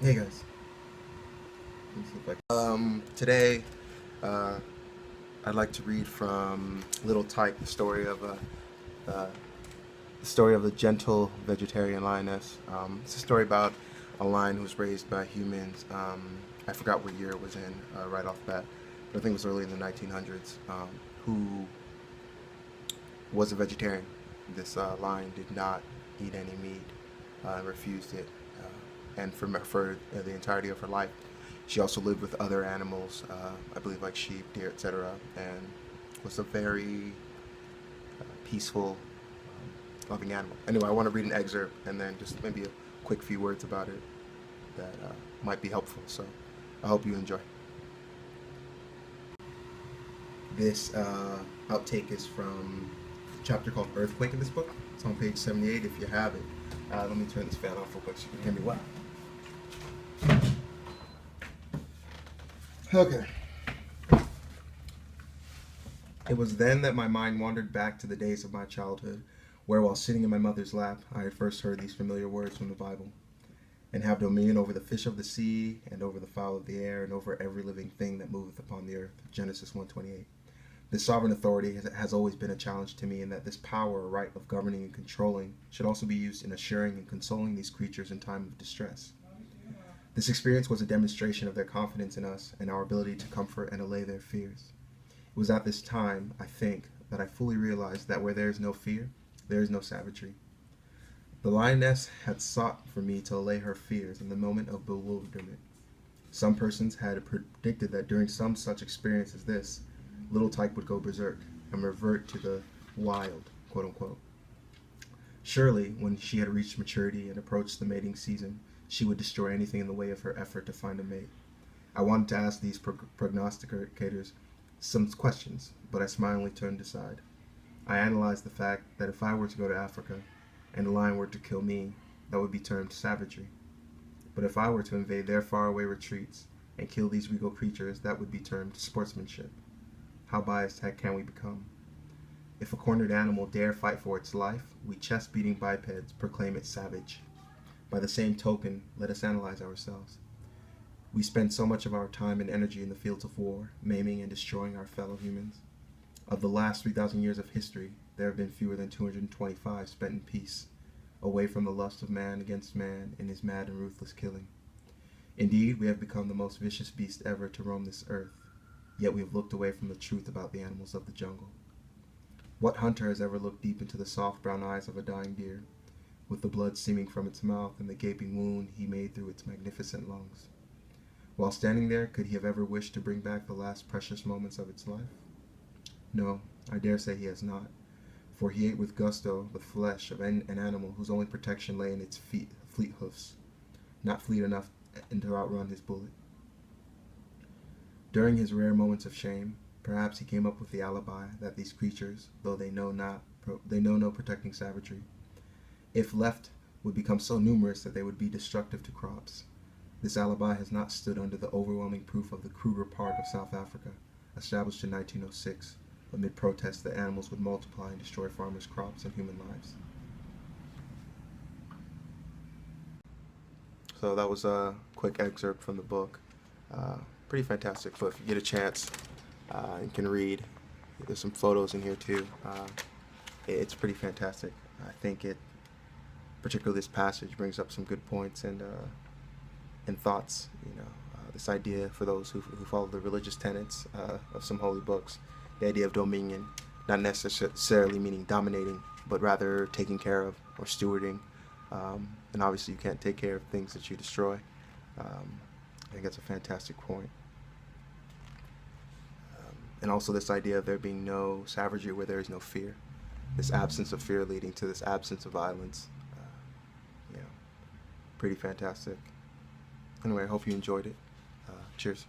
Hey guys. Today, I'd like to read from Little Tyke, uh, the story of a gentle vegetarian lioness. It's a story about a lion who was raised by humans. I forgot what year it was in right off bat, but I think it was early in the 1900s. Who was a vegetarian. This lion did not eat any meat, refused it, and for the entirety of her life. She also lived with other animals, I believe like sheep, deer, etc., and was a very peaceful, loving animal. Anyway, I want to read an excerpt and then just maybe a quick few words about it that might be helpful. So I hope you enjoy. This outtake is from a chapter called Earthquake in this book. It's on page 78 if you have it. Let me turn this fan off real quick so you can hear me well. Okay. It was then that my mind wandered back to the days of my childhood, where while sitting in my mother's lap, I had first heard these familiar words from the Bible. And have dominion over the fish of the sea, and over the fowl of the air, and over every living thing that moveth upon the earth. Genesis 1:28. This sovereign authority has always been a challenge to me, in that this power or right of governing and controlling should also be used in assuring and consoling these creatures in time of distress. This experience was a demonstration of their confidence in us and our ability to comfort and allay their fears. It was at this time, I think, that I fully realized that where there is no fear, there is no savagery. The lioness had sought for me to allay her fears in the moment of bewilderment. Some persons had predicted that during some such experience as this, little Tyke would go berserk and revert to the wild, quote unquote. Surely, when she had reached maturity and approached the mating season, she would destroy anything in the way of her effort to find a mate. I wanted to ask these prognosticators some questions, but I smilingly turned aside. I analyzed the fact that if I were to go to Africa and a lion were to kill me, that would be termed savagery. But if I were to invade their faraway retreats and kill these regal creatures, that would be termed sportsmanship. How biased can we become? If a cornered animal dare fight for its life, we chest-beating bipeds proclaim it savage. By the same token, let us analyze ourselves. We spend so much of our time and energy in the fields of war, maiming and destroying our fellow humans. Of the last 3,000 years of history, there have been fewer than 225 spent in peace, away from the lust of man against man in his mad and ruthless killing. Indeed, we have become the most vicious beast ever to roam this earth, yet we have looked away from the truth about the animals of the jungle. What hunter has ever looked deep into the soft brown eyes of a dying deer, with the blood seeming from its mouth and the gaping wound he made through its magnificent lungs? While standing there, could he have ever wished to bring back the last precious moments of its life? No, I dare say he has not, for he ate with gusto the flesh of an animal whose only protection lay in its fleet hoofs, not fleet enough to outrun his bullet. During his rare moments of shame, perhaps he came up with the alibi that these creatures, though they know no protecting savagery, if left, would become so numerous that they would be destructive to crops. This alibi has not stood under the overwhelming proof of the Kruger Park of South Africa, established in 1906, amid protests that animals would multiply and destroy farmers' crops and human lives. So that was a quick excerpt from the book. Pretty fantastic. So if you get a chance, you can read. There's some photos in here too. It's pretty fantastic. I think particularly this passage, brings up some good points and thoughts. This idea for those who follow the religious tenets of some holy books, the idea of dominion, not necessarily meaning dominating, but rather taking care of or stewarding. And obviously you can't take care of things that you destroy. I think that's a fantastic point. And also this idea of there being no savagery where there is no fear. This absence of fear leading to this absence of violence. Pretty fantastic. Anyway, I hope you enjoyed it. Cheers.